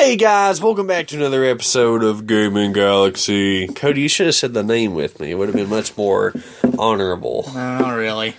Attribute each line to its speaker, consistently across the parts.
Speaker 1: Hey guys, welcome back to another episode of Gaming Galaxy. Cody, you should have said the name with me. It would have been much more honorable.
Speaker 2: No, not really.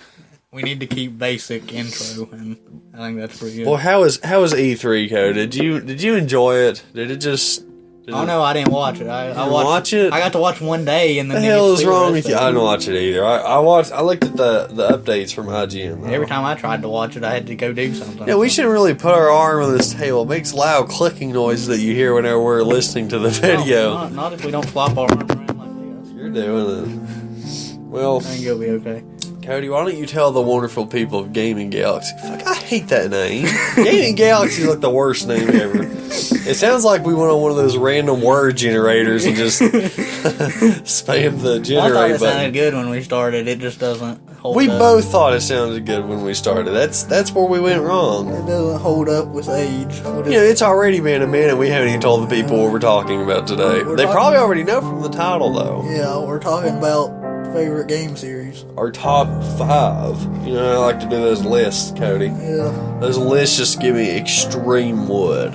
Speaker 2: We need to keep basic intro, and I think that's pretty good.
Speaker 1: Well, how was E3, Cody? Did you enjoy it? Did it just?
Speaker 2: Oh no, I didn't watch it. I
Speaker 1: watch it.
Speaker 2: I got to watch one day, and then
Speaker 1: the hell is wrong with you? I didn't watch it either. I looked at the updates from IGN. Though.
Speaker 2: Every time I tried to watch it, I had to go do something.
Speaker 1: Yeah, we shouldn't really put our arm on this table. It makes loud clicking noises that you hear whenever we're listening to the video.
Speaker 2: No, not if we don't flop our arm around like this.
Speaker 1: You're doing it. Well,
Speaker 2: I think it'll be okay.
Speaker 1: Cody, why don't you tell the wonderful people of Gaming Galaxy? Fuck, I hate that name. Gaming Galaxy is like the worst name ever. It sounds like we went on one of those random word generators and just spammed the generate
Speaker 2: I thought it
Speaker 1: button.
Speaker 2: sounded good when we started. It just doesn't hold
Speaker 1: We
Speaker 2: up.
Speaker 1: both thought it sounded good when we started. That's where we went wrong.
Speaker 2: It doesn't hold up with age.
Speaker 1: You know, it's already been a minute. We haven't even told the people what we're talking about today. They probably already know from the title, though.
Speaker 2: Yeah, we're talking about favorite game series.
Speaker 1: Our top 5. You know, I like to do those lists, Cody.
Speaker 2: Yeah.
Speaker 1: Those lists just give me extreme wood.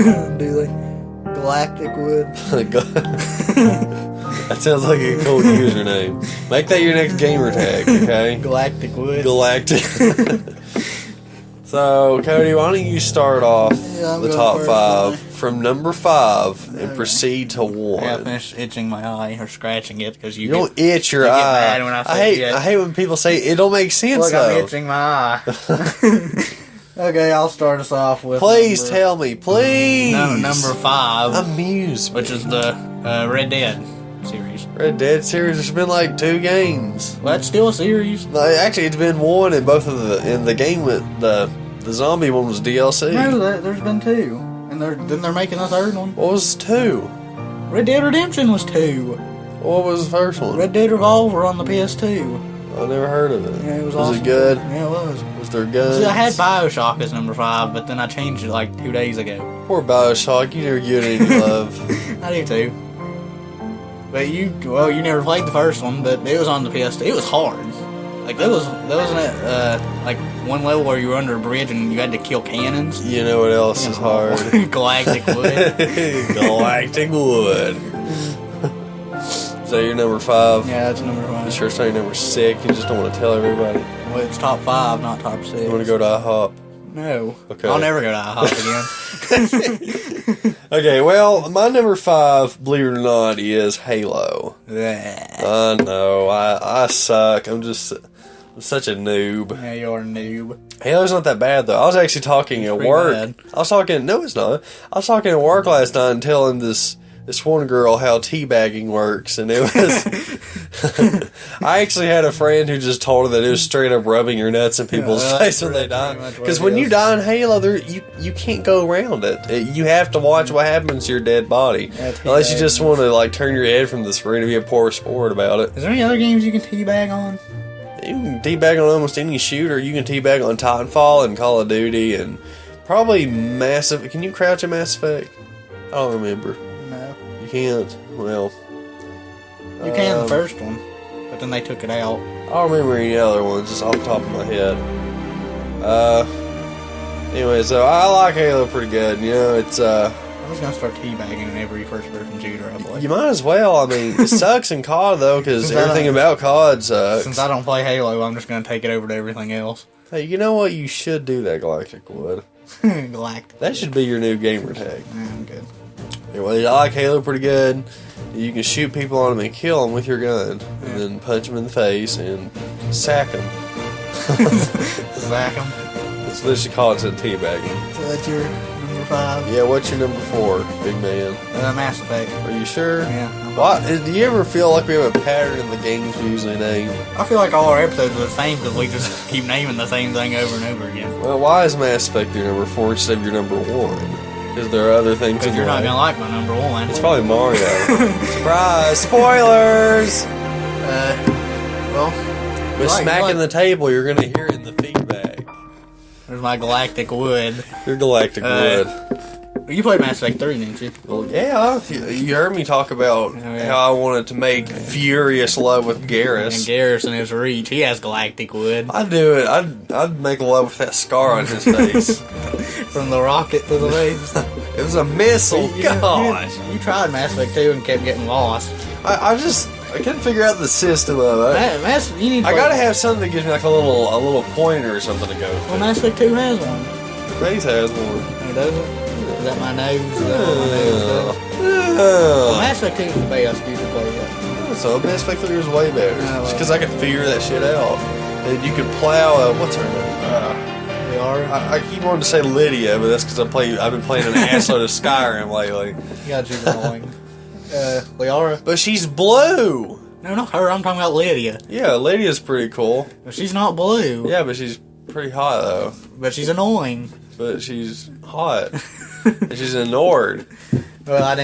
Speaker 2: Do they? Galactic Wood.
Speaker 1: That sounds like a cool username. Make that your next gamer tag, okay?
Speaker 2: Galactic Wood.
Speaker 1: Galactic. So, Cody, why don't you start off the top 5 from number 5 and proceed to 1.
Speaker 2: I gotta finish itching my eye or scratching it because you
Speaker 1: don't itch your
Speaker 2: get
Speaker 1: eye.
Speaker 2: mad when I
Speaker 1: hate when people say it don't make sense.
Speaker 2: Look,
Speaker 1: though.
Speaker 2: I'm itching my eye. Okay, I'll start us off with.
Speaker 1: Please tell me, please.
Speaker 2: No, number 5,
Speaker 1: Amuse me.
Speaker 2: which is the Red Dead series.
Speaker 1: Red Dead series. There's been like 2 games.
Speaker 2: Well, that's still a series.
Speaker 1: No, actually, it's been 1 in both of the game with the zombie one was DLC.
Speaker 2: No, there's been 2, and they're making a 3rd one.
Speaker 1: What was 2?
Speaker 2: Red Dead Redemption was 2.
Speaker 1: What was the first one?
Speaker 2: Red Dead Revolver on the PS2.
Speaker 1: I never heard of it.
Speaker 2: Yeah, it was
Speaker 1: Was
Speaker 2: awesome.
Speaker 1: it good?
Speaker 2: Yeah, it was.
Speaker 1: Was there guns?
Speaker 2: See, I had BioShock as number 5, but then I changed it like 2 days ago.
Speaker 1: Poor BioShock. You never give it any love.
Speaker 2: I do too. But you never played the first one, but it was on the PS2. It was hard. Like there wasn't like one level where you were under a bridge and you had to kill cannons.
Speaker 1: You know what else is hard?
Speaker 2: Galactic Wood.
Speaker 1: Galactic Wood. Is that your number 5?
Speaker 2: Yeah, that's number 5.
Speaker 1: You sure it's not your number 6? You just don't want to tell everybody.
Speaker 2: Well, it's top 5, not top 6.
Speaker 1: You want to go to IHOP?
Speaker 2: No.
Speaker 1: Okay.
Speaker 2: I'll never go to IHOP again.
Speaker 1: Okay, well, my number 5, believe it or not, is Halo. I know, I suck. I'm such a noob.
Speaker 2: Yeah, you're a noob.
Speaker 1: Halo's not that bad, though. I was actually talking at work.
Speaker 2: Bad.
Speaker 1: No, it's not. I was talking at work last night and telling this one girl how teabagging works, and it was... I actually had a friend who just told her that it was straight up rubbing your nuts in people's face when they die. Because when you die in Halo, you can't go around it. You have to watch what happens to your dead body. Unless you just want to like turn your head from the screen and be a poor sport about it.
Speaker 2: Is there any other games you can teabag on?
Speaker 1: You can teabag on almost any shooter. You can teabag on Titanfall and Call of Duty and probably Massive... Can you crouch in Mass Effect? I don't remember.
Speaker 2: No.
Speaker 1: You can't. Well...
Speaker 2: You can the first one, but then they took it out.
Speaker 1: I don't remember any other ones, just off the top of my head. Anyway, so I like Halo pretty good. You know, it's
Speaker 2: I'm just gonna start teabagging in every first-person shooter I play.
Speaker 1: You might as well. I mean, it sucks in COD though, because everything about COD sucks.
Speaker 2: Since I don't play Halo, I'm just gonna take it over to everything else.
Speaker 1: Hey, you know what? You should do that, Galactic Wood.
Speaker 2: Galactic.
Speaker 1: That should be your new gamer tag.
Speaker 2: I'm good.
Speaker 1: Anyway, I like Halo pretty good. You can shoot people on them and kill them with your gun, and then punch them in the face and sack them.
Speaker 2: Sack 'em.
Speaker 1: That's what they should call it, instead of teabagging.
Speaker 2: So that's your number 5?
Speaker 1: Yeah, what's your number 4, big man?
Speaker 2: Mass Effect.
Speaker 1: Are you sure?
Speaker 2: Yeah.
Speaker 1: Why, do you ever feel like we have a pattern in the games we usually name?
Speaker 2: I feel like all our episodes are the same because we just keep naming the same thing over and over again.
Speaker 1: Well, why is Mass Effect your number 4 instead of your number 1? Because there are other things
Speaker 2: Because
Speaker 1: in
Speaker 2: you're not
Speaker 1: life.
Speaker 2: gonna like my number 1.
Speaker 1: It's probably Mario. Surprise! Spoilers!
Speaker 2: Well,
Speaker 1: But smacking the table, you're gonna hear it in the feedback.
Speaker 2: there's my Galactic Wood.
Speaker 1: Your Galactic Wood.
Speaker 2: You played Mass Effect 3, didn't you?
Speaker 1: Well, yeah, you heard me talk about how I wanted to make furious love with Garrus.
Speaker 2: And Garrison is Reach. He has Galactic Wood.
Speaker 1: I'd do it. I'd make love with that scar on his face.
Speaker 2: From the rocket to the base.
Speaker 1: It was a missile. Gosh.
Speaker 2: You tried Mass Effect 2 and kept getting lost.
Speaker 1: I couldn't figure out the system of it. I gotta have something that gives me like a little pointer or something to go with.
Speaker 2: Well, Mass Effect 2 has one.
Speaker 1: Face has one.
Speaker 2: Oh, does it? Is that my nose? Is that what my nose does? Well, Mass Effect 2 is the best. You should play that.
Speaker 1: So Mass Effect 3 was way better. Just because I could figure that shit out. And you could plow, what's her name? I keep wanting to say Lydia, but that's because I've been playing an assload of Skyrim lately.
Speaker 2: Yeah, she's annoying. Liara?
Speaker 1: But she's blue!
Speaker 2: No, not her, I'm talking about Lydia.
Speaker 1: Yeah, Lydia's pretty cool.
Speaker 2: But she's not blue.
Speaker 1: Yeah, but she's pretty hot, though.
Speaker 2: But she's annoying.
Speaker 1: But she's hot. And she's a Nord.
Speaker 2: Well, I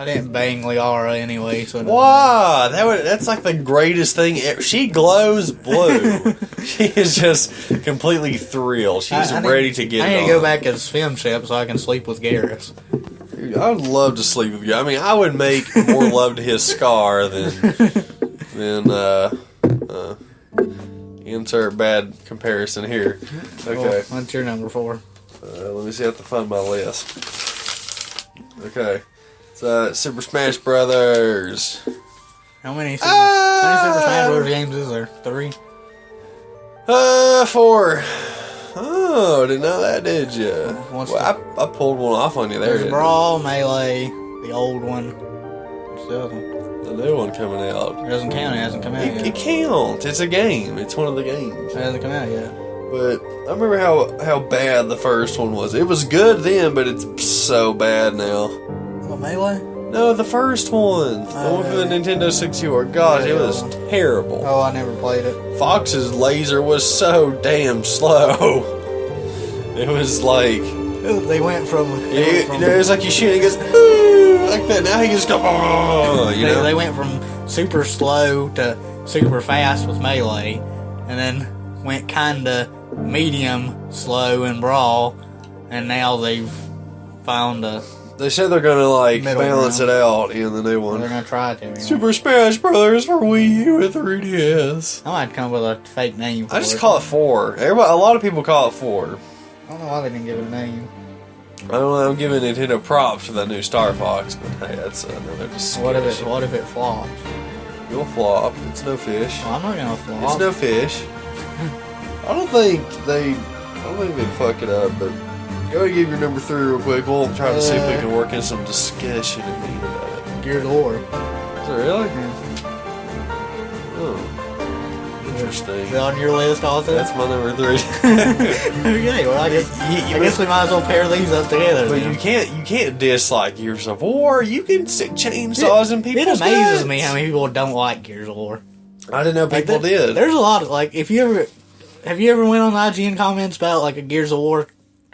Speaker 2: didn't bang Liara anyway, so...
Speaker 1: Wow, that's like the greatest thing ever. She glows blue. She is just completely thrilled. She's ready to get it on.
Speaker 2: I need to go back as femship so I can sleep with Garrus.
Speaker 1: Dude, I would love to sleep with you. I mean, I would make more love to his scar than insert bad comparison here. Okay.
Speaker 2: Well, what's your number 4?
Speaker 1: Let me see at the fun my list. Okay. It's Super Smash Brothers.
Speaker 2: How many Super Smash Bros. Games is there? 3?
Speaker 1: 4. Oh, didn't know that, did you? I pulled one off on you there.
Speaker 2: There's Brawl, Melee, the old one. What's the other one?
Speaker 1: The new one coming out.
Speaker 2: It doesn't count. It hasn't come out yet.
Speaker 1: It counts. It's a game. It's one of the games.
Speaker 2: It hasn't come out yet.
Speaker 1: But I remember how bad the first one was. It was good then, but it's so bad now.
Speaker 2: What, Melee?
Speaker 1: No, the first one. The one for the Nintendo 64. Gosh, it was terrible.
Speaker 2: Oh, I never played it.
Speaker 1: Fox's laser was so damn slow. It was like...
Speaker 2: They went from...
Speaker 1: It was like you shoot and it goes... like that. Now he just goes...
Speaker 2: They went from super slow to super fast with Melee. And then went kinda medium slow in Brawl. And now they've found a...
Speaker 1: They said they're gonna balance it out in the new one.
Speaker 2: They're gonna try to.
Speaker 1: Super Smash Brothers for Wii U and 3DS.
Speaker 2: I might come up with a fake name for it.
Speaker 1: I just call it 4. A lot of people call it 4.
Speaker 2: I don't know why they didn't give it a name.
Speaker 1: I don't know. I'm giving Nintendo props for that new Star Fox, but hey, that's another discussion.
Speaker 2: What if it flops?
Speaker 1: You'll flop. It's no fish.
Speaker 2: Well, I'm not gonna flop.
Speaker 1: It's no fish. I don't think they'd fuck it up, but. Go ahead and give your number 3 real quick. We'll try to see if we can work in some discussion and mean about it.
Speaker 2: Gears of War.
Speaker 1: Is it really?
Speaker 2: Yeah.
Speaker 1: Oh. Interesting.
Speaker 2: Is it on your list also?
Speaker 1: That's my number 3.
Speaker 2: Okay, well I guess we might as well pair these up together.
Speaker 1: But you can't dislike Gears of War. You can stick chainsaws in people's
Speaker 2: It amazes
Speaker 1: guts.
Speaker 2: me how many people don't like Gears of War.
Speaker 1: I didn't know people did.
Speaker 2: There's a lot of have you ever went on the IGN comments about a Gears of War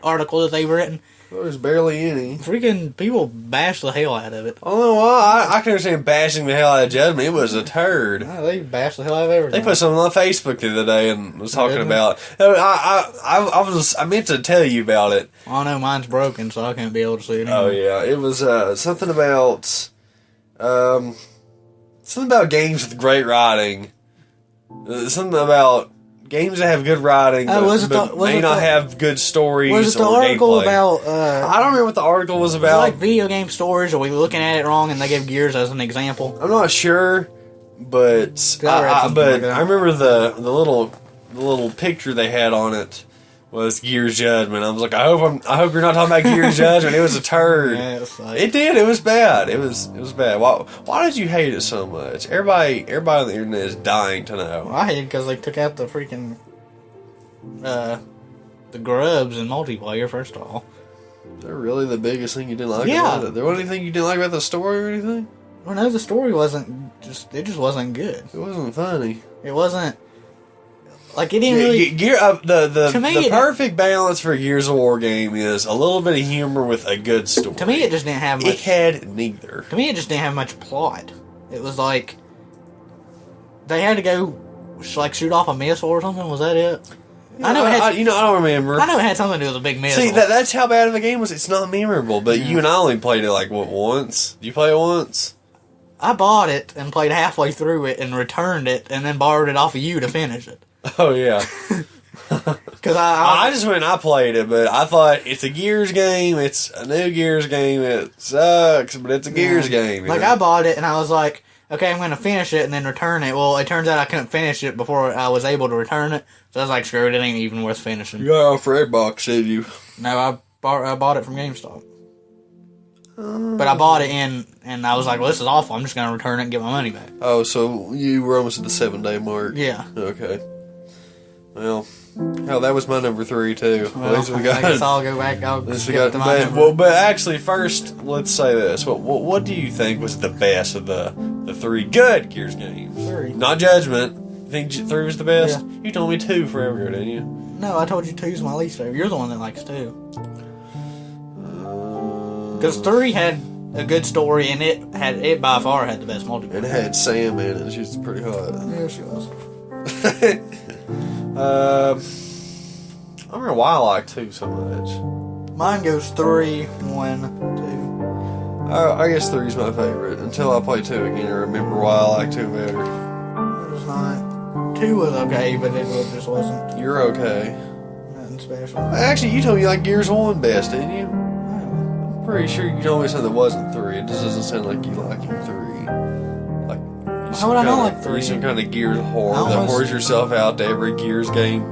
Speaker 2: article that they've written?
Speaker 1: Well, there's barely any.
Speaker 2: Freaking people bash the hell out of it.
Speaker 1: I don't know why. I can understand bashing the hell out of Judgment. It was a turd.
Speaker 2: No, they bash the hell out of everything.
Speaker 1: They put something on Facebook the other day and was talking about. I meant to tell you about it.
Speaker 2: I know mine's broken, so I can't be able to see it anymore.
Speaker 1: Oh yeah, it was something about games with great writing. Something about games that have good writing, but may not have good stories.
Speaker 2: Was it the article about?
Speaker 1: I don't remember what the article was about.
Speaker 2: Like video game stories. Are we looking at it wrong? And they give Gears as an example.
Speaker 1: I'm not sure, but I remember the little picture they had on it was Gears Judgment. I was like, I hope you're not talking about Gears Judgment. It was a turd.
Speaker 2: Yeah,
Speaker 1: it did. It was bad. It was bad. Why did you hate it so much? Everybody on the internet is dying to know.
Speaker 2: Well, I hate it because they took out the freaking the grubs in multiplayer. First of all,
Speaker 1: they're really the biggest thing you didn't like about it. There wasn't anything you didn't like about the story or anything.
Speaker 2: Well, no, the story it just wasn't good.
Speaker 1: It wasn't funny.
Speaker 2: It wasn't. It didn't really...
Speaker 1: The perfect balance for a Gears of War game is a little bit of humor with a good story.
Speaker 2: To me, it just didn't have much...
Speaker 1: It had neither.
Speaker 2: To me, it just didn't have much plot. It was like... They had to go, shoot off a missile or something. Was that it? I don't remember.
Speaker 1: I
Speaker 2: know it had something to do with a big missile.
Speaker 1: See, that's how bad of a game was. It's not memorable, but you and I only played it, once? Did you play it once?
Speaker 2: I bought it and played halfway through it and returned it and then borrowed it off of you to finish it.
Speaker 1: Oh, yeah.
Speaker 2: Because
Speaker 1: I just went and I played it, but I thought it's a Gears game. It's a new Gears game. It sucks, but it's a Gears game.
Speaker 2: Like, I bought it and I was like, okay, I'm going to finish it and then return it. Well, it turns out I couldn't finish it before I was able to return it. So I was like, screw it, it ain't even worth finishing.
Speaker 1: You got it off Redbox, did you?
Speaker 2: No, I bought it from GameStop. But I bought it and I was like, well, this is awful. I'm just going to return it and get my money back.
Speaker 1: Oh, so you were almost at the 7-day mark.
Speaker 2: Yeah.
Speaker 1: Okay. Well, hell, that was my number 3 too.
Speaker 2: Well,
Speaker 1: At least we got.
Speaker 2: I guess I'll go back. I'll
Speaker 1: At
Speaker 2: skip to my number.
Speaker 1: but actually, first, let's say this. What do you think was the best of the 3 good Gears games?
Speaker 2: 3.
Speaker 1: Not Judgment. You think 3 was the best?
Speaker 2: Yeah.
Speaker 1: You told me 2 forever ago, didn't you?
Speaker 2: No, I told you 2's my least favorite. You're the one that likes 2. Because 3 had a good story, and it by far had the best multiplayer.
Speaker 1: It had Sam in it. She was pretty hot.
Speaker 2: Yeah, she was.
Speaker 1: I don't know why I like 2 so much.
Speaker 2: Mine goes 3, 1, 2.
Speaker 1: I guess 3's my favorite. Until I play 2 again, I remember why I like 2 better.
Speaker 2: It was not. 2 was okay, but it just wasn't
Speaker 1: You're okay.
Speaker 2: nothing special.
Speaker 1: Actually, you told me you like Gears 1 best, didn't you?
Speaker 2: No.
Speaker 1: I'm pretty sure you told me something that wasn't 3. It just doesn't sound like you like 3. Like,
Speaker 2: How would I not like 3?
Speaker 1: You're some kind of Gears whore
Speaker 2: I
Speaker 1: that
Speaker 2: almost-
Speaker 1: whores yourself out to every Gears game.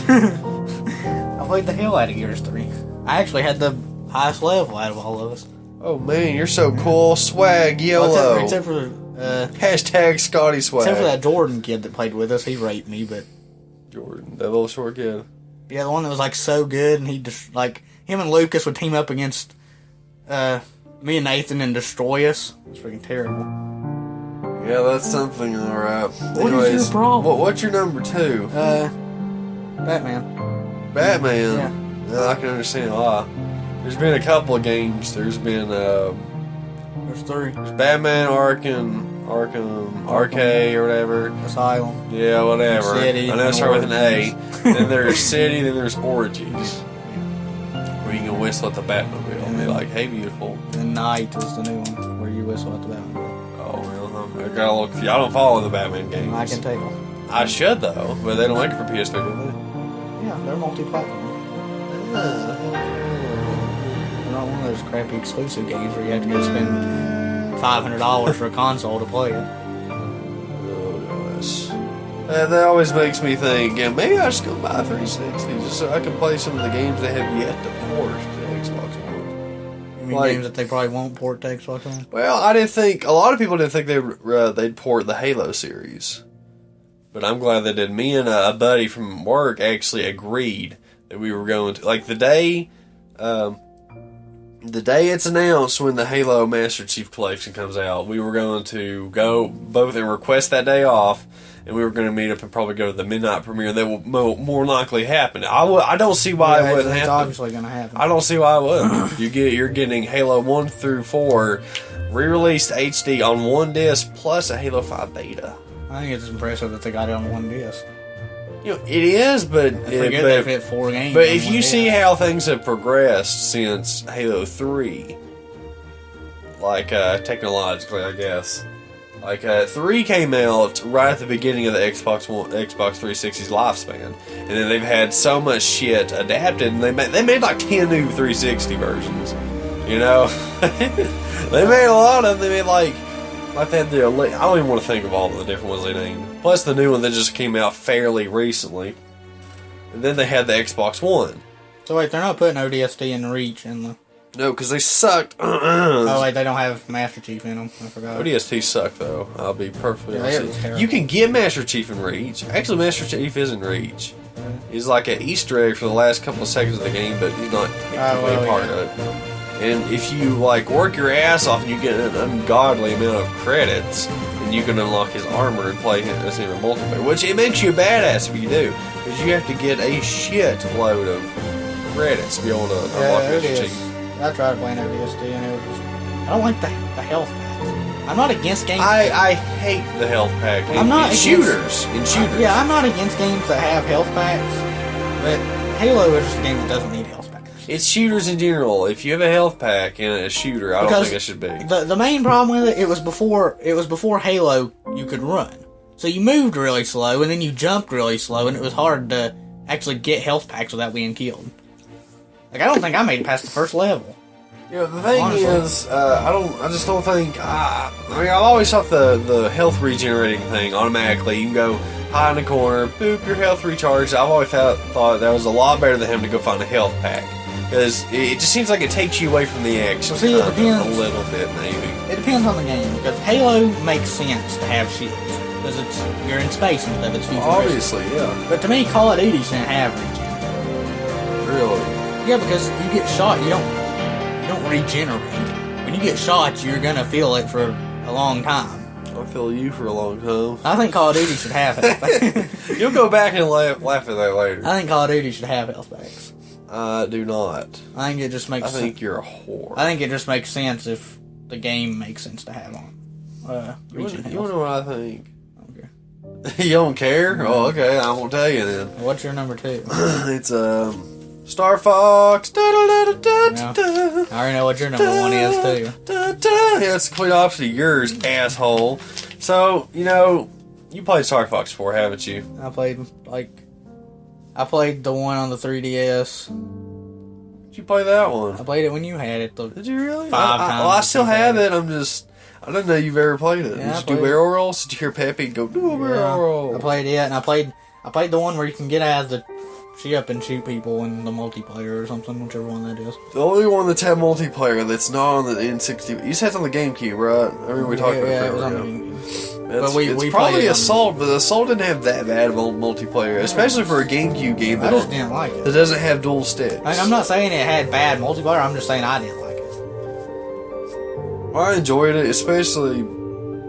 Speaker 2: I played the hell out of Gears 3. I actually had the highest level out of all of us.
Speaker 1: Oh man, you're so cool. Swag, YOLO.
Speaker 2: Well, except for
Speaker 1: Hashtag Scotty Swag.
Speaker 2: except for that Jordan kid that played with us. He raped me, but
Speaker 1: Jordan, that little short kid.
Speaker 2: yeah, the one that was like so good, and he just like him and Lucas would team up against me and Nathan and destroy us. It's freaking terrible.
Speaker 1: Yeah, that's something, alright.
Speaker 2: What is your problem?
Speaker 1: What's your number 2?
Speaker 2: Batman.
Speaker 1: Batman. Yeah, I can understand why. There's been a couple of games. There's been
Speaker 2: There's 3.
Speaker 1: Batman Arkham Arcade or whatever.
Speaker 2: Asylum.
Speaker 1: Yeah, whatever.
Speaker 2: City,
Speaker 1: I know it starts with an A.
Speaker 2: Origins.
Speaker 1: Then there's City, then there's Origins. Where you can whistle at the Batmobile and be like, hey, beautiful.
Speaker 2: And Night is the new one where you whistle at the Batman.
Speaker 1: Oh, well, I gotta look. I don't follow the Batman games.
Speaker 2: I can tell.
Speaker 1: I should, though, but they don't make it for PS3, do
Speaker 2: Yeah, they're multi-platform. They're not one of those crappy exclusive games where you have to go spend $500 for a console to play it.
Speaker 1: Oh, gosh. That always makes me think, yeah, maybe I should go buy a 360 just so I can play some of the games they have yet to port to Xbox One.
Speaker 2: You mean
Speaker 1: Like-
Speaker 2: games that they probably won't port to Xbox One?
Speaker 1: Well, I didn't think, a lot of people didn't think they'd port the Halo series. But I'm glad they did. Me and a buddy from work actually agreed that we were going to, like, the day it's announced when the Halo Master Chief Collection comes out, we were going to go both and request that day off, and we were going to meet up and probably go to the midnight premiere. That will more likely happen. I don't see why it wouldn't
Speaker 2: it's
Speaker 1: happen.
Speaker 2: obviously going to happen.
Speaker 1: I don't see why it wouldn't. You're getting Halo 1 through 4 re-released HD on one disc plus a Halo 5 beta.
Speaker 2: I think it's impressive that they got it on one disc.
Speaker 1: You know, it is, but
Speaker 2: Forget they've hit 4 games.
Speaker 1: But
Speaker 2: on
Speaker 1: if
Speaker 2: one
Speaker 1: you see
Speaker 2: disc.
Speaker 1: how things have progressed since Halo 3, like technologically, I guess, like 3 came out right at the beginning of the Xbox 360's lifespan, and then they've had so much shit adapted, and they made like 10 new 360 versions. You know, they made a lot of them. They made like they had the I don't even want to think of all the different ones they named. Plus the new one that just came out fairly recently. And then they had the Xbox One.
Speaker 2: So wait, they're not putting ODST in Reach in the...
Speaker 1: No, because they sucked.
Speaker 2: Oh wait, they don't have Master Chief in them. I forgot.
Speaker 1: ODST sucked, though. I'll be perfectly
Speaker 2: Yeah,
Speaker 1: honest.
Speaker 2: it was terrible.
Speaker 1: You can get Master Chief in Reach. Actually, Master Chief is in Reach. He's like an Easter egg for the last couple of seconds of the game, but he's not technically a part of it. And if you like work your ass off and you get an ungodly amount of credits, then you can unlock his armor and play him as him in multiplayer. Which it makes you a badass if you do, because you have to get a shit load of credits to be able to unlock Master Chief.
Speaker 2: I tried playing ODST and it was just... I don't like the health packs. I'm not against games...
Speaker 1: I hate the health pack.
Speaker 2: I'm not
Speaker 1: in
Speaker 2: against-
Speaker 1: shooters. In shooters.
Speaker 2: Yeah, I'm not against games that have health packs, but Halo is just a game that doesn't need health packs.
Speaker 1: It's shooters in general. If you have a health pack in a shooter, I don't think it should be.
Speaker 2: The main problem with it was before Halo you could run. So you moved really slow and then you jumped really slow and it was hard to actually get health packs without being killed. Like, I don't think I made it past the first level.
Speaker 1: Yeah, the thing
Speaker 2: Honestly.
Speaker 1: is, I just don't think. I mean, I've always thought the health regenerating thing automatically. You can go hide in the corner, boop, your health recharged. I've always thought that was a lot better than having to go find a health pack. Because it just seems like it takes you away from the action.
Speaker 2: Well, see, it depends.
Speaker 1: A little bit, maybe.
Speaker 2: It depends on the game, because Halo makes sense to have shields. Because you're in space and stuff, it's futuristic.
Speaker 1: Obviously, yeah.
Speaker 2: But to me, Call of Duty shouldn't have regen.
Speaker 1: Really?
Speaker 2: Yeah, because you get shot, you don't regenerate. When you get shot, you're gonna feel it for a long time.
Speaker 1: I'll feel you for a long time.
Speaker 2: I think Call of Duty should have health packs.
Speaker 1: You'll go back and laugh at that later.
Speaker 2: I think Call of Duty should have health packs.
Speaker 1: I do not.
Speaker 2: I think it just makes sense.
Speaker 1: I think you're a whore.
Speaker 2: I think it just makes sense if the game makes sense to have on.
Speaker 1: You wanna know what I think?
Speaker 2: Okay.
Speaker 1: You don't care? Mm-hmm. Oh, okay. I won't tell you then.
Speaker 2: What's your number 2?
Speaker 1: It's Star Fox. Da, da, da, da,
Speaker 2: Yeah.
Speaker 1: da,
Speaker 2: I already know what your number 1 is too.
Speaker 1: da, da. Yeah, it's the complete opposite of yours, asshole. So, you played Star Fox 4, haven't you?
Speaker 2: I played the one on the 3DS.
Speaker 1: Did you play that one?
Speaker 2: I played it when you had it.
Speaker 1: Did you really?
Speaker 2: 5 times.
Speaker 1: Well, I still have it. I didn't know you've ever played it.
Speaker 2: Yeah,
Speaker 1: Did you do barrel rolls? Did you hear Peppy go, do a barrel roll?
Speaker 2: I played it, and I played the one where you can get out of the ship and shoot people in the multiplayer or something, whichever one that is.
Speaker 1: The only one that's had multiplayer that's not on the N60. You said it's on the GameCube, right? I remember we talked about
Speaker 2: it
Speaker 1: it
Speaker 2: was on the
Speaker 1: ago.
Speaker 2: GameCube.
Speaker 1: It's
Speaker 2: we
Speaker 1: probably
Speaker 2: played it
Speaker 1: Assault, but Assault didn't have that bad of a multiplayer, especially for a GameCube game
Speaker 2: I just didn't like it.
Speaker 1: that doesn't have dual sticks.
Speaker 2: I mean, I'm not saying it had bad multiplayer, I'm just saying I didn't like it.
Speaker 1: Well, I enjoyed it, especially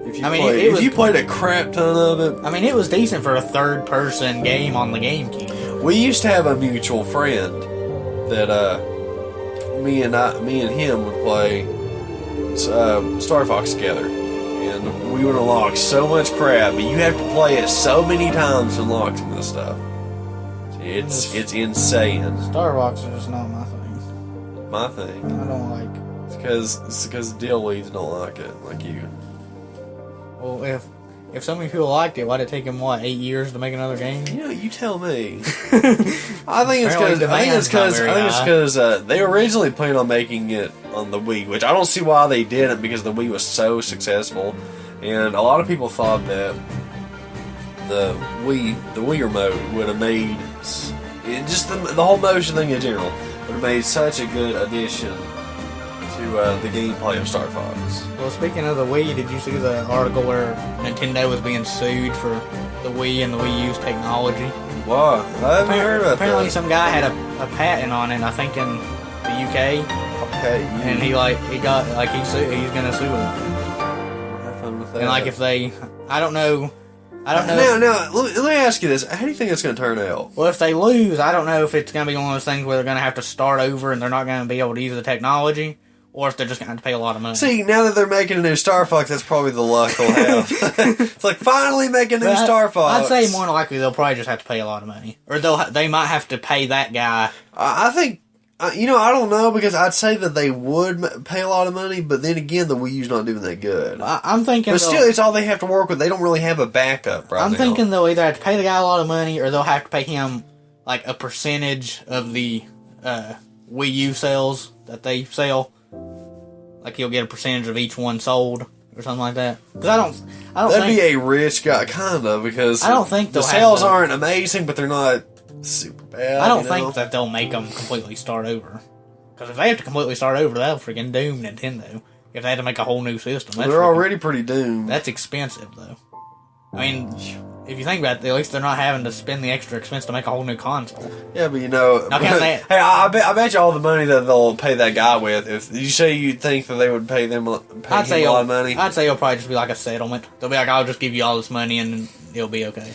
Speaker 1: if you if you played a crap ton of it.
Speaker 2: I mean, it was decent for a third-person game on the GameCube.
Speaker 1: We used to have a mutual friend that me and him would play Star Fox together, and we would unlock so much crap. But you have to play it so many times to unlock some of this stuff. It's insane.
Speaker 2: Star Fox is just not my thing.
Speaker 1: My thing.
Speaker 2: I don't like.
Speaker 1: It's because deal leads don't like it like you.
Speaker 2: Well, if so many people liked it, why'd it take them 8 years to make another game?
Speaker 1: You tell me. I think it's because they originally planned on making it on the Wii, which I don't see why they didn't, because the Wii was so successful, and a lot of people thought that the Wii remote would have made just the whole motion thing in general would have made such a good addition to the gameplay of Star Fox.
Speaker 2: Well, speaking of the Wii, did you see the article where Nintendo was being sued for the Wii and the Wii U's technology?
Speaker 1: Why? I haven't heard about
Speaker 2: Apparently
Speaker 1: that.
Speaker 2: some guy had a patent on it, I think in the UK,
Speaker 1: Okay,
Speaker 2: and he's gonna sue them.
Speaker 1: have fun with that.
Speaker 2: And if I don't know.
Speaker 1: Now, let me ask you this: how do you think it's going to turn out?
Speaker 2: Well, if they lose, I don't know if it's going to be one of those things where they're going to have to start over and they're not going to be able to use the technology, or if they're just going to have to pay a lot of money.
Speaker 1: See, now that they're making a new Star Fox, that's probably the luck they'll have. It's like finally making a new Star Fox.
Speaker 2: I'd say more than likely they'll probably just have to pay a lot of money, or they might have to pay that guy.
Speaker 1: I think. I don't know, because I'd say that they would pay a lot of money, but then again, the Wii U's not doing that good.
Speaker 2: I'm thinking,
Speaker 1: but still, it's all they have to work with. They don't really have a backup right now.
Speaker 2: I'm thinking they'll either have to pay the guy a lot of money, or they'll have to pay him a percentage of the Wii U sales that they sell. Like he'll get a percentage of each one sold, or something like that. Because I don't.
Speaker 1: That'd be a rich guy, kind of, because
Speaker 2: I don't think
Speaker 1: the sales aren't amazing, but they're not super bad.
Speaker 2: I don't think that they'll make them completely start over. Because if they have to completely start over, that'll freaking doom Nintendo. If they had to make a whole new system.
Speaker 1: They're already pretty doomed.
Speaker 2: That's expensive, though. I mean, if you think about it, at least they're not having to spend the extra expense to make a whole new console.
Speaker 1: Yeah, but
Speaker 2: hey,
Speaker 1: I bet you all the money that they'll pay that guy with, if you say you think that they would pay him a lot of money.
Speaker 2: I'd say it'll probably just be like a settlement. They'll be like, I'll just give you all this money and it'll be okay.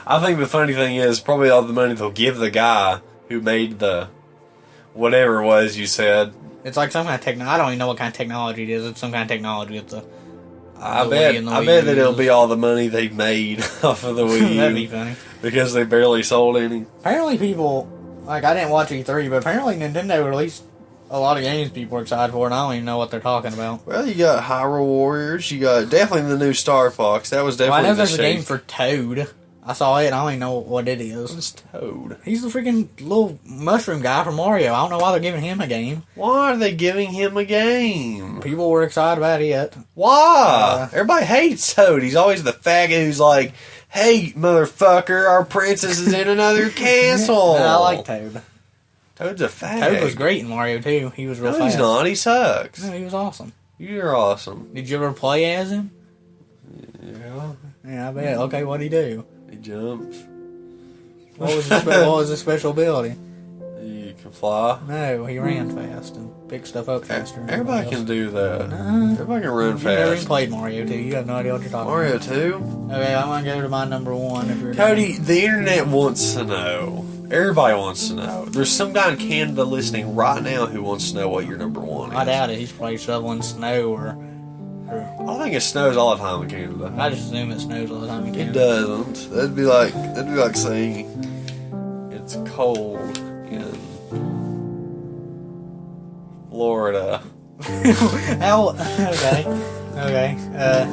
Speaker 1: I think the funny thing is probably all the money they'll give the guy who made the whatever it was you said.
Speaker 2: It's like some kind of technology. I don't even know what kind of technology it is. It's some kind of technology at
Speaker 1: I bet that it'll be all the money they made off of the Wii U.
Speaker 2: That'd be funny.
Speaker 1: Because they barely sold any.
Speaker 2: Apparently people, I didn't watch E3, but apparently Nintendo released a lot of games people are excited for, and I don't even know what they're talking about.
Speaker 1: Well, you got Hyrule Warriors, you got definitely the new Star Fox. That was definitely
Speaker 2: I know there's a game for Toad. I saw it and I don't even know what it is.
Speaker 1: What's Toad?
Speaker 2: He's the freaking little mushroom guy from Mario. I don't know why they're giving him a game.
Speaker 1: Why are they giving him a game?
Speaker 2: People were excited about it.
Speaker 1: Why? Everybody hates Toad. He's always the faggot who's like, hey, motherfucker, our princess is in another castle.
Speaker 2: I like Toad.
Speaker 1: Toad's a fag.
Speaker 2: Toad was great in Mario, too. He was real
Speaker 1: No,
Speaker 2: fast.
Speaker 1: he's not. He sucks.
Speaker 2: No, he was awesome.
Speaker 1: You're awesome.
Speaker 2: Did you ever play as him?
Speaker 1: Yeah.
Speaker 2: Yeah, I bet. Okay, what'd he do?
Speaker 1: He jumps.
Speaker 2: What was his special ability?
Speaker 1: You can fly.
Speaker 2: No, he ran fast and picked stuff up faster.
Speaker 1: Everybody can do that. Everybody can run
Speaker 2: You never even
Speaker 1: fast.
Speaker 2: played Mario 2. You have no idea what you're talking
Speaker 1: Mario
Speaker 2: about.
Speaker 1: 2?
Speaker 2: Okay, I'm going to go to my number 1 if you're...
Speaker 1: Cody, the internet wants to know. Everybody wants to know. There's some guy in Canada listening right now who wants to know what your number 1 is.
Speaker 2: I doubt it. He's probably shoveling snow or
Speaker 1: I think it snows all the time in Canada.
Speaker 2: I just assume it snows all the time in
Speaker 1: It
Speaker 2: Canada.
Speaker 1: doesn't. That'd be like saying it's cold in Florida.
Speaker 2: How? Okay.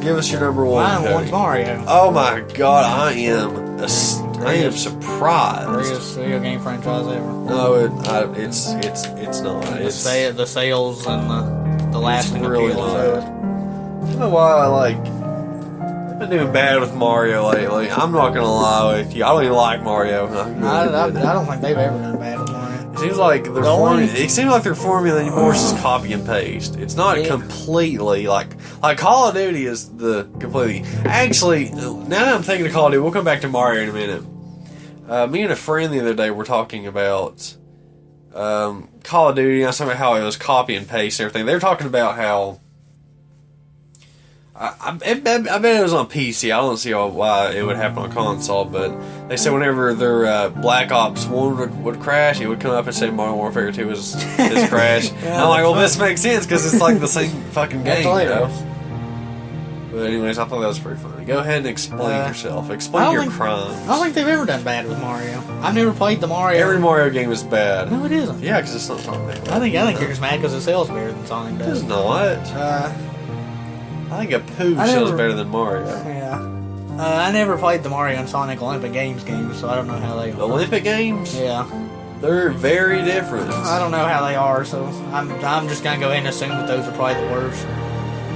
Speaker 1: Give us your number 1.
Speaker 2: Mine
Speaker 1: Cody.
Speaker 2: one's Mario.
Speaker 1: Oh my God, I am surprised.
Speaker 2: Greatest video game franchise ever.
Speaker 1: No, it's not.
Speaker 2: The sales and the lasting
Speaker 1: really
Speaker 2: appeal.
Speaker 1: not. I don't know why I've been doing bad with Mario lately. I'm not gonna lie with you. I don't even like Mario.
Speaker 2: I don't think they've ever done bad with Mario.
Speaker 1: It seems like it seems like their formula anymore is just copy and paste. It's not completely like Call of Duty is the completely. Actually, now that I'm thinking of Call of Duty, we'll come back to Mario in a minute. Me and a friend the other day were talking about Call of Duty. And I was talking about how it was copy and paste and everything. They were talking about how. I bet it was on PC. I don't see why it would happen on console, but they said whenever their Black Ops 1 would crash, it would come up and say Modern Warfare 2 is crash. And I'm like, well, this makes sense because it's like the same fucking game. You know? But anyways, I thought that was pretty funny. Go ahead and explain yourself. Explain your crimes.
Speaker 2: I don't think they've ever done bad with Mario. I've never played the Mario.
Speaker 1: Every Mario game is bad.
Speaker 2: No, it isn't.
Speaker 1: Yeah, because it's not Sonic.
Speaker 2: I think you're just mad because it sells better than Sonic does.
Speaker 1: It's not. I think a poo sells better than Mario.
Speaker 2: Yeah. I never played the Mario and Sonic Olympic Games, so I don't know how they are.
Speaker 1: The Olympic games?
Speaker 2: Yeah.
Speaker 1: They're very different.
Speaker 2: I don't know how they are, so I'm just gonna go ahead and assume that those are probably the worst.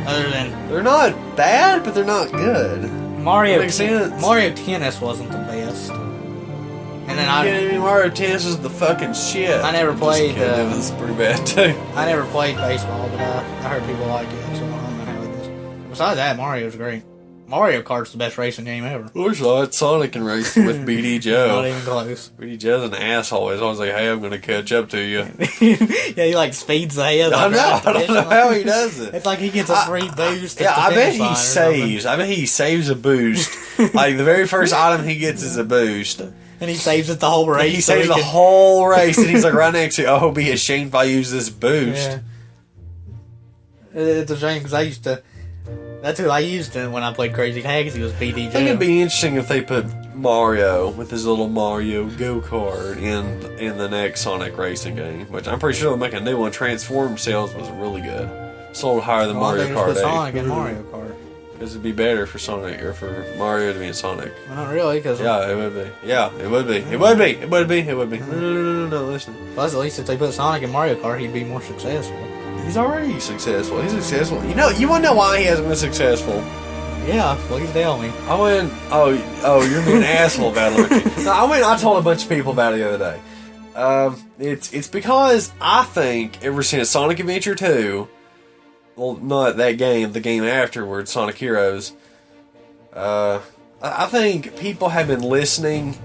Speaker 2: Other than
Speaker 1: they're not bad, but they're not good.
Speaker 2: Mario.
Speaker 1: Makes sense.
Speaker 2: Mario Tennis wasn't the best. And then
Speaker 1: Mario Tennis is the fucking shit.
Speaker 2: I never played.
Speaker 1: It was pretty bad too.
Speaker 2: I never played baseball, but I heard people like it, so I don't know how it is. Besides that, Mario's great. Mario Kart's the best racing game ever.
Speaker 1: Of course not. Sonic can race with BD Joe.
Speaker 2: Not even close.
Speaker 1: BD Joe's an asshole. He's always like, hey, I'm going to catch up to you.
Speaker 2: Yeah, he like speeds ahead.
Speaker 1: I don't know how he does it.
Speaker 2: It's like he gets a free boost.
Speaker 1: Yeah, I bet he saves. I bet he saves a boost. Like the very first item he gets is a boost.
Speaker 2: And he saves it the whole race.
Speaker 1: He saves the whole race, and he's like right next to you. Oh, he'll be ashamed if I use this boost.
Speaker 2: Yeah. It's a shame because that's who I used to when I played Crazy Taxi was BD Joe.
Speaker 1: I think it'd be interesting if they put Mario with his little Mario go-kart in the next Sonic racing game, which I'm pretty sure they'll make a new one. Transform sales was really good. Sold higher than Mario Kart 8.
Speaker 2: Sonic and Mario Kart.
Speaker 1: Because it'd be better for Sonic or for Mario to be in Sonic.
Speaker 2: Well, not really, because
Speaker 1: yeah, it would be. Yeah, it would be. It would be. It would be. It would be. No, listen.
Speaker 2: Plus, at least if they put Sonic in Mario Kart, he'd be more successful.
Speaker 1: He's already successful. He's successful. You want to know why he hasn't been successful?
Speaker 2: Yeah, please tell me.
Speaker 1: I went. Oh, you're being an asshole about it, aren't you? No, I told a bunch of people about it the other day. It's because I think ever since Sonic Adventure 2, well, not that game, the game afterwards, Sonic Heroes. I think people have been listening.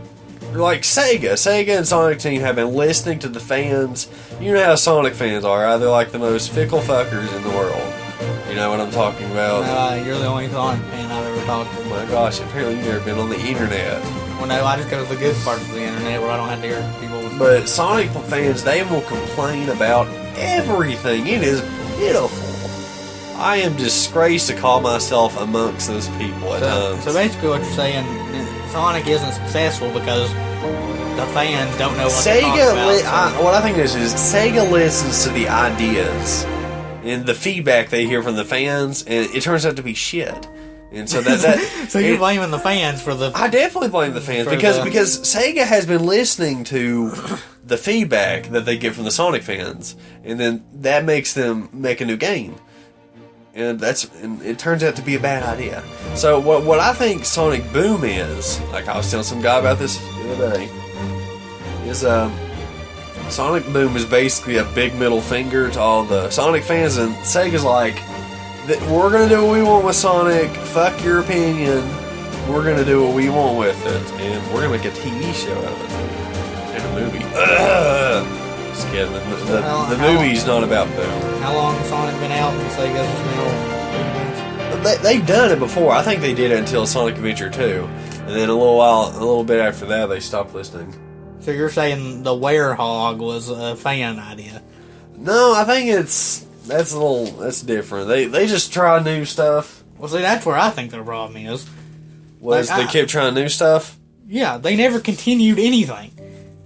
Speaker 1: Like Sega and Sonic Team have been listening to the fans. You know how Sonic fans are, right? They're like the most fickle fuckers in the world. You know what I'm talking about?
Speaker 2: You're the only Sonic fan I've ever talked to.
Speaker 1: Oh my gosh, apparently you've never been on the internet.
Speaker 2: Well, no, I just go to the good parts of the internet where I don't have to hear people.
Speaker 1: But Sonic fans, they will complain about everything. It is pitiful. I am disgraced to call myself amongst those people at times.
Speaker 2: So basically what you're saying, Sonic isn't successful because the fans don't know what they're talking about.
Speaker 1: What I think is Sega listens to the ideas and the feedback they hear from the fans, and it turns out to be shit. And so that
Speaker 2: so you're blaming the fans for the...
Speaker 1: I definitely blame the fans because Sega has been listening to the feedback that they get from the Sonic fans, and then that makes them make a new game. And it turns out to be a bad idea. So what I think Sonic Boom is, like I was telling some guy about this the other day, is Sonic Boom is basically a big middle finger to all the Sonic fans, and Sega's like, we're going to do what we want with Sonic, fuck your opinion, we're going to do what we want with it, and we're going to make a TV show out of it, and a movie. Just kidding, the movie's not about Boom.
Speaker 2: How long has Sonic been out and Sega's been
Speaker 1: They've done it before. I think they did it until Sonic Adventure 2, and then a little bit after that they stopped listening.
Speaker 2: So you're saying the Werehog was a fan idea?
Speaker 1: No, I think that's different. They just try new stuff.
Speaker 2: Well, see, that's where I think their problem is.
Speaker 1: They kept trying new stuff?
Speaker 2: Yeah, they never continued anything.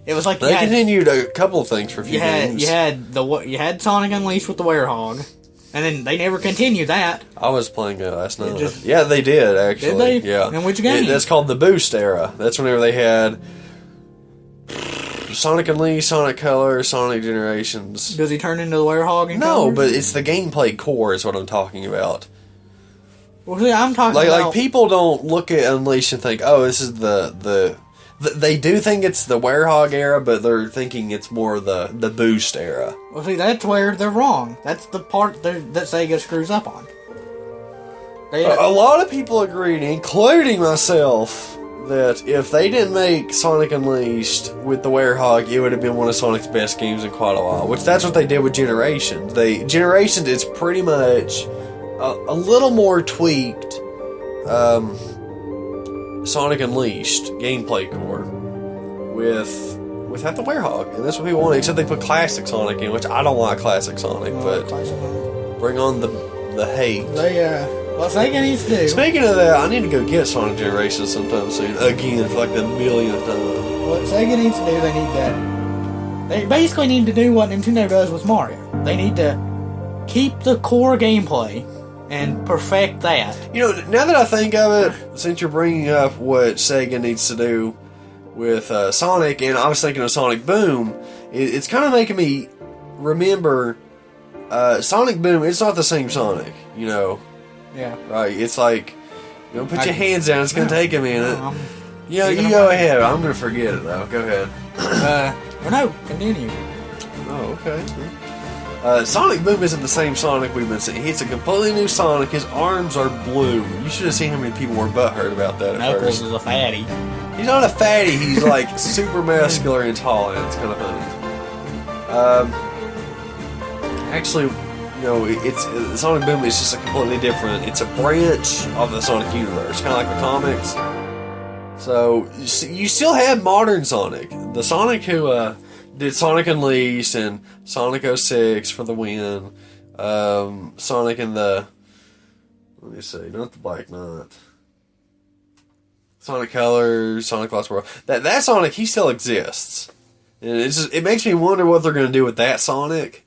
Speaker 2: It was like
Speaker 1: they continued a couple of things for a few games.
Speaker 2: You had Sonic Unleashed with the Werehog, and then they never continued that.
Speaker 1: I was playing it last night. Yeah, they did actually.
Speaker 2: Did they?
Speaker 1: Yeah.
Speaker 2: In which game?
Speaker 1: That's called the Boost era. That's whenever they had Sonic Unleashed, Sonic Colors, Sonic Generations.
Speaker 2: Does he turn into the Werehog?
Speaker 1: No, but it's the gameplay core is what I'm talking about.
Speaker 2: Well, see, I'm talking about...
Speaker 1: Like people don't look at Unleashed and think, oh, this is they do think it's the Werehog era, but they're thinking it's more the Boost era.
Speaker 2: Well, see, that's where they're wrong. That's the part that Sega screws up on.
Speaker 1: A lot of people agreed, including myself, that if they didn't make Sonic Unleashed with the Werehog, it would have been one of Sonic's best games in quite a while. Which that's what they did with Generations. Generations is pretty much a little more tweaked Sonic Unleashed gameplay core without the Werehog, and that's what people want. Except they put Classic Sonic in, which I don't like Classic Sonic, but bring on the hate.
Speaker 2: What Sega needs to do.
Speaker 1: Speaking of that, I need to go get Sonic Generations sometime soon. Again, for like the millionth time.
Speaker 2: What Sega needs to do, they basically need to do what Nintendo does with Mario. They need to keep the core gameplay and perfect that.
Speaker 1: You know, now that I think of it, since you're bringing up what Sega needs to do with Sonic, and I was thinking of Sonic Boom, it's kind of making me remember Sonic Boom. It's not the same Sonic, you know.
Speaker 2: Yeah.
Speaker 1: Right. It's like, put your hands down. It's going to take a minute. You go ahead. I'm going to forget it, though. Go ahead.
Speaker 2: No, continue.
Speaker 1: Oh, okay. Sonic Boom isn't the same Sonic we've been seeing. It's a completely new Sonic. His arms are blue. You should have seen how many people were butthurt about that at
Speaker 2: Knuckles
Speaker 1: first.
Speaker 2: is a fatty.
Speaker 1: He's not a fatty. He's like super muscular and tall, and it's kind of funny. Actually, it's Sonic Boom is just a completely different. It's a branch of the Sonic universe, kind of like the comics. So you still have modern Sonic, the Sonic who did Sonic Unleashed and Sonic 06 for the win. Sonic in the not the Black Knight. Sonic Colors, Sonic Lost World. That Sonic, he still exists, and it makes me wonder what they're going to do with that Sonic.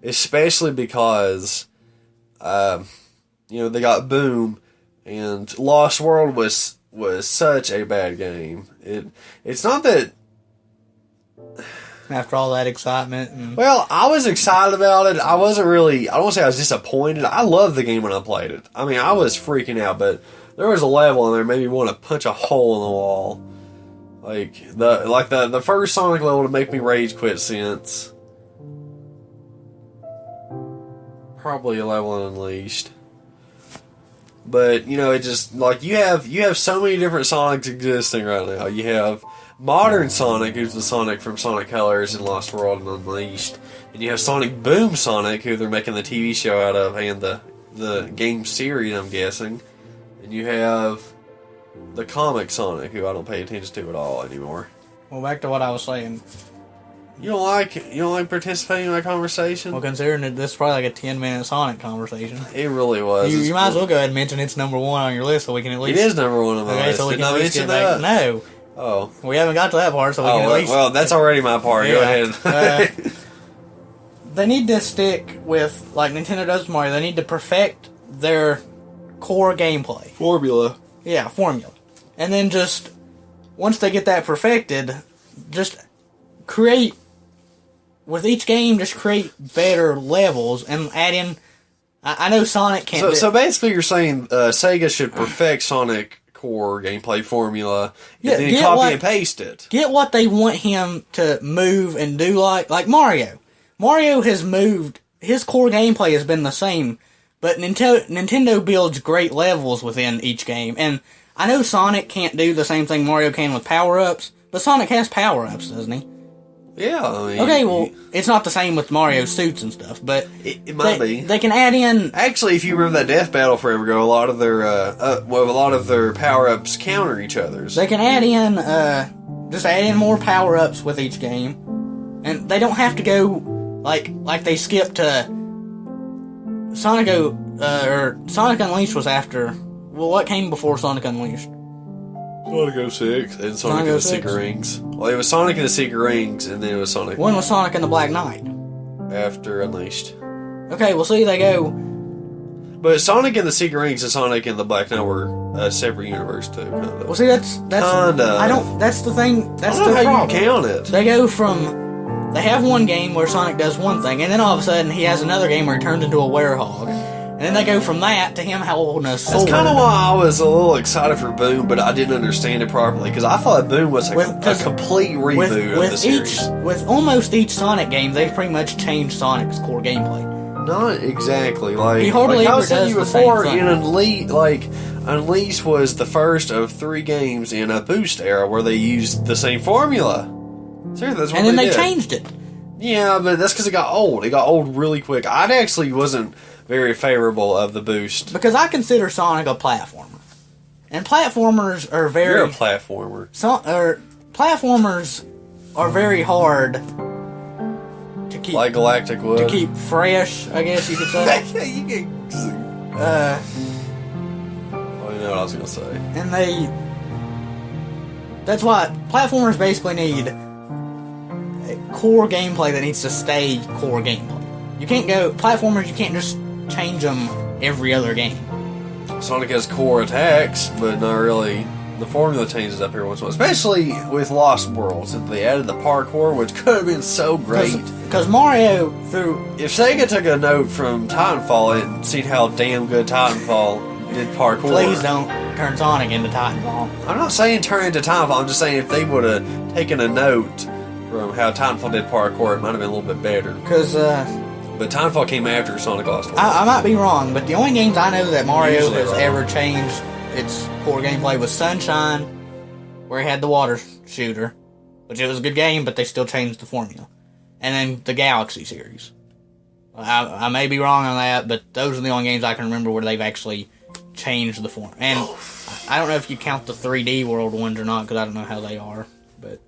Speaker 1: Especially because, they got Boom, and Lost World was such a bad game. It's not that.
Speaker 2: After all that excitement.
Speaker 1: Well, I was excited about it. I wasn't really. I don't want to say I was disappointed. I loved the game when I played it. I mean, I was freaking out, but there was a level in there that made me want to punch a hole in the wall. Like the first Sonic level to make me rage quit since. Probably a level in Unleashed. But, it just, like, you have so many different Sonics existing right now. You have modern Sonic, who's the Sonic from Sonic Colors and Lost World and Unleashed. And you have Sonic Boom Sonic, who they're making the TV show out of, and the game series, I'm guessing. And you have the comic Sonic, who I don't pay attention to at all anymore.
Speaker 2: Well, back to what I was saying.
Speaker 1: You don't like participating in my conversation?
Speaker 2: Well, considering that this is probably like a 10-minute Sonic conversation.
Speaker 1: It really was.
Speaker 2: You might as well go ahead and mention it's number one on your list so we can at least...
Speaker 1: It is number one on my list.
Speaker 2: So we
Speaker 1: Did
Speaker 2: can
Speaker 1: I
Speaker 2: at least
Speaker 1: mention
Speaker 2: get back. No.
Speaker 1: Oh.
Speaker 2: We haven't got to that part, so we can at least...
Speaker 1: Well, that's already my part.
Speaker 2: Yeah.
Speaker 1: Go ahead.
Speaker 2: They need to stick with, like Nintendo does with Mario, they need to perfect their core gameplay.
Speaker 1: Formula.
Speaker 2: Yeah, formula. And then just, once they get that perfected, just create, with each game, just create better levels and add in, I know Sonic can't
Speaker 1: So basically you're saying Sega should perfect Sonic core gameplay formula and then copy and paste it.
Speaker 2: Get what they want him to move and do like Mario. Mario has moved, his core gameplay has been the same, but Nintendo builds great levels within each game. And I know Sonic can't do the same thing Mario can with power-ups, but Sonic has power-ups, doesn't he?
Speaker 1: Yeah, I mean...
Speaker 2: Okay, well, it's not the same with Mario's suits and stuff, but...
Speaker 1: It might be.
Speaker 2: They can add in...
Speaker 1: Actually, if you remember that Death Battle forever ago, a lot of their power-ups counter each other's.
Speaker 2: They can add in, just add in more power-ups with each game. And they don't have to go, like they skipped to... Sonic Unleashed was after... Well, what came before Sonic Unleashed?
Speaker 1: Sonic 06 and Sonic and the Secret Rings. Well, it was Sonic and the Secret Rings, and then it was Sonic...
Speaker 2: When was Sonic and the Black Knight?
Speaker 1: After Unleashed.
Speaker 2: Okay, well, see, they go...
Speaker 1: But Sonic and the Secret Rings and Sonic and the Black Knight were a separate universe, too, kind of.
Speaker 2: Well, see, that's...
Speaker 1: Kinda.
Speaker 2: That's the thing, that's the
Speaker 1: problem. I don't know how
Speaker 2: problem.
Speaker 1: you count it.
Speaker 2: They go from... They have one game where Sonic does one thing, and then all of a sudden he has another game where he turns into a werehog. And then they go from that to him holding a sword.
Speaker 1: That's kind of why I was a little excited for Boom, but I didn't understand it properly, because I thought Boom was a complete reboot of the series.
Speaker 2: With almost each Sonic game, they've pretty much changed Sonic's core gameplay.
Speaker 1: Not exactly. Like,
Speaker 2: he hardly
Speaker 1: I
Speaker 2: ever
Speaker 1: was saying
Speaker 2: does
Speaker 1: before,
Speaker 2: the same
Speaker 1: in Unleashed was the first of 3 games in a Boost era where they used the same formula. Seriously, that's what
Speaker 2: and then they
Speaker 1: did.
Speaker 2: changed it.
Speaker 1: Yeah, but that's because it got old. It got old really quick. I actually wasn't very favorable of the Boost.
Speaker 2: Because I consider Sonic a platformer. And platformers are very...
Speaker 1: You're a platformer.
Speaker 2: Platformers are very hard to keep...
Speaker 1: Like Galactic would.
Speaker 2: To keep fresh, I guess you could say.
Speaker 1: You get...
Speaker 2: Oh,
Speaker 1: you know what I was going to say.
Speaker 2: And that's why platformers basically need a core gameplay that needs to stay core gameplay. You can't go... Platformers, you can't just change them every other game.
Speaker 1: Sonic has core attacks, but not really. The formula changes up here once in a while, especially with Lost Worlds. They added the parkour, which could have been so great.
Speaker 2: Because Mario,
Speaker 1: if Sega took a note from Titanfall and seen how damn good Titanfall did parkour...
Speaker 2: Please don't turn Sonic into Titanfall.
Speaker 1: I'm not saying turn into Titanfall, I'm just saying if they would have taken a note from how Titanfall did parkour, it might have been a little bit better.
Speaker 2: Because,
Speaker 1: But Titanfall came after Sonic Lost Worlds.
Speaker 2: I might be wrong, but the only games I know that Mario has ever changed its core gameplay was Sunshine, where he had the water shooter, which it was a good game, but they still changed the formula. And then the Galaxy series. I may be wrong on that, but those are the only games I can remember where they've actually changed the form. And I don't know if you count the 3D World ones or not, because I don't know how they are, but...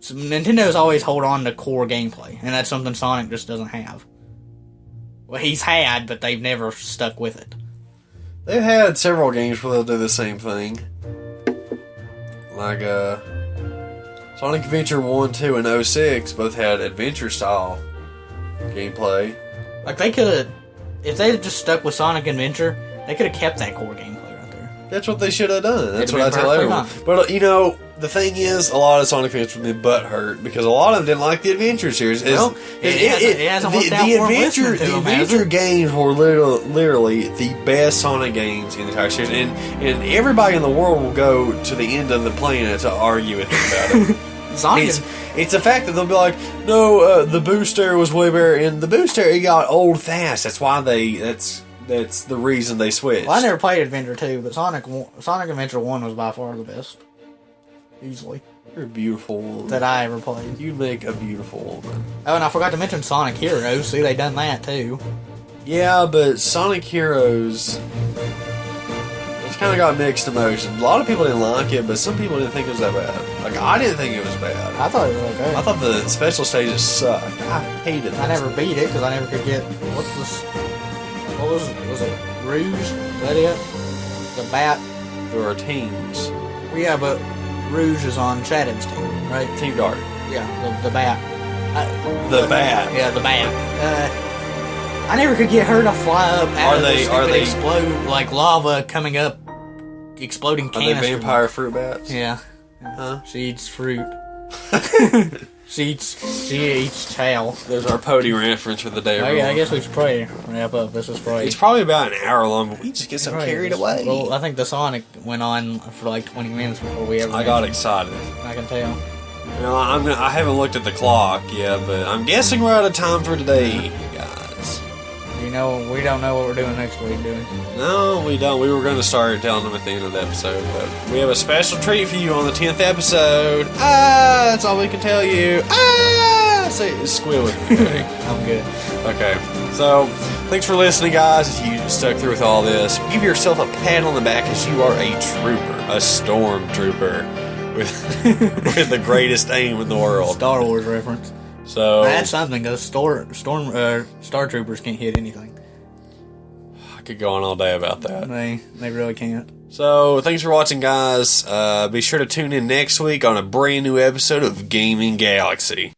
Speaker 2: So Nintendo's always hold on to core gameplay, and that's something Sonic just doesn't have. Well, he's had, but they've never stuck with it.
Speaker 1: They've had several games where they'll do the same thing. Like, Sonic Adventure 1, 2, and 06 both had adventure-style gameplay.
Speaker 2: Like, they could've... If they had just stuck with Sonic Adventure, they could've kept that core gameplay right there.
Speaker 1: That's what they should have done. That's what I tell everyone. But, the thing is, a lot of Sonic fans would be butthurt because a lot of them didn't like the Adventure series.
Speaker 2: Well, it hasn't worked out for them.
Speaker 1: The Adventure games were literally the best Sonic games in the entire series, and everybody in the world will go to the end of the planet to argue with them about it.
Speaker 2: Sonic
Speaker 1: It's the fact that they'll be like, no, the Boost era was way better, and the Boost era got old fast. That's why that's the reason they switched.
Speaker 2: Well, I never played Adventure 2, but Sonic Adventure 1 was by far the best. Easily.
Speaker 1: You're a beautiful woman.
Speaker 2: That I ever played.
Speaker 1: You make a beautiful woman.
Speaker 2: Oh, and I forgot to mention Sonic Heroes. See, they done that too.
Speaker 1: Yeah, but Sonic Heroes... It's kind of got mixed emotions. A lot of people didn't like it, but some people didn't think it was that bad. Like, I didn't think it was bad.
Speaker 2: I thought it was okay.
Speaker 1: I thought the special stages sucked. I hated it.
Speaker 2: I never beat it because I never could get... What's this... What was it? Was it Rouge? Is that it? The Bat?
Speaker 1: There are teams.
Speaker 2: Well, yeah, but... Rouge is on Shadow's team, right?
Speaker 1: Team Dark.
Speaker 2: Yeah, the Bat.
Speaker 1: The Bat.
Speaker 2: Yeah, the Bat. I never could get her to fly up out of the stupid
Speaker 1: they
Speaker 2: explode like lava coming up, exploding
Speaker 1: Are they
Speaker 2: canister.
Speaker 1: vampire fruit bats?
Speaker 2: Yeah.
Speaker 1: Huh?
Speaker 2: She eats fruit. she eats tail.
Speaker 1: There's our Pody reference for the day.
Speaker 2: Okay, I guess we should probably wrap up. This is probably...
Speaker 1: It's probably about an hour long, but we just get so carried away.
Speaker 2: Well, I think the Sonic went on for like 20 minutes before we ever...
Speaker 1: I got excited.
Speaker 2: I can tell.
Speaker 1: You know, I haven't looked at the clock yet, but I'm guessing we're out of time for today, guys.
Speaker 2: You know, we don't know what we're doing next week, do we?
Speaker 1: No, we don't. We were going to start telling them at the end of the episode, but we have a special treat for you on the 10th episode. That's all we can tell you. Say it, squeal with me.
Speaker 2: I'm good.
Speaker 1: Okay, so thanks for listening, guys. If you stuck through with all this, give yourself a pat on the back as you are a trooper, a stormtrooper with the greatest aim in the world.
Speaker 2: Star Wars reference.
Speaker 1: So
Speaker 2: that's something, because Star Troopers can't hit anything.
Speaker 1: I could go on all day about that.
Speaker 2: They really can't.
Speaker 1: So thanks for watching, guys. Be sure to tune in next week on a brand new episode of Gaming Galaxy.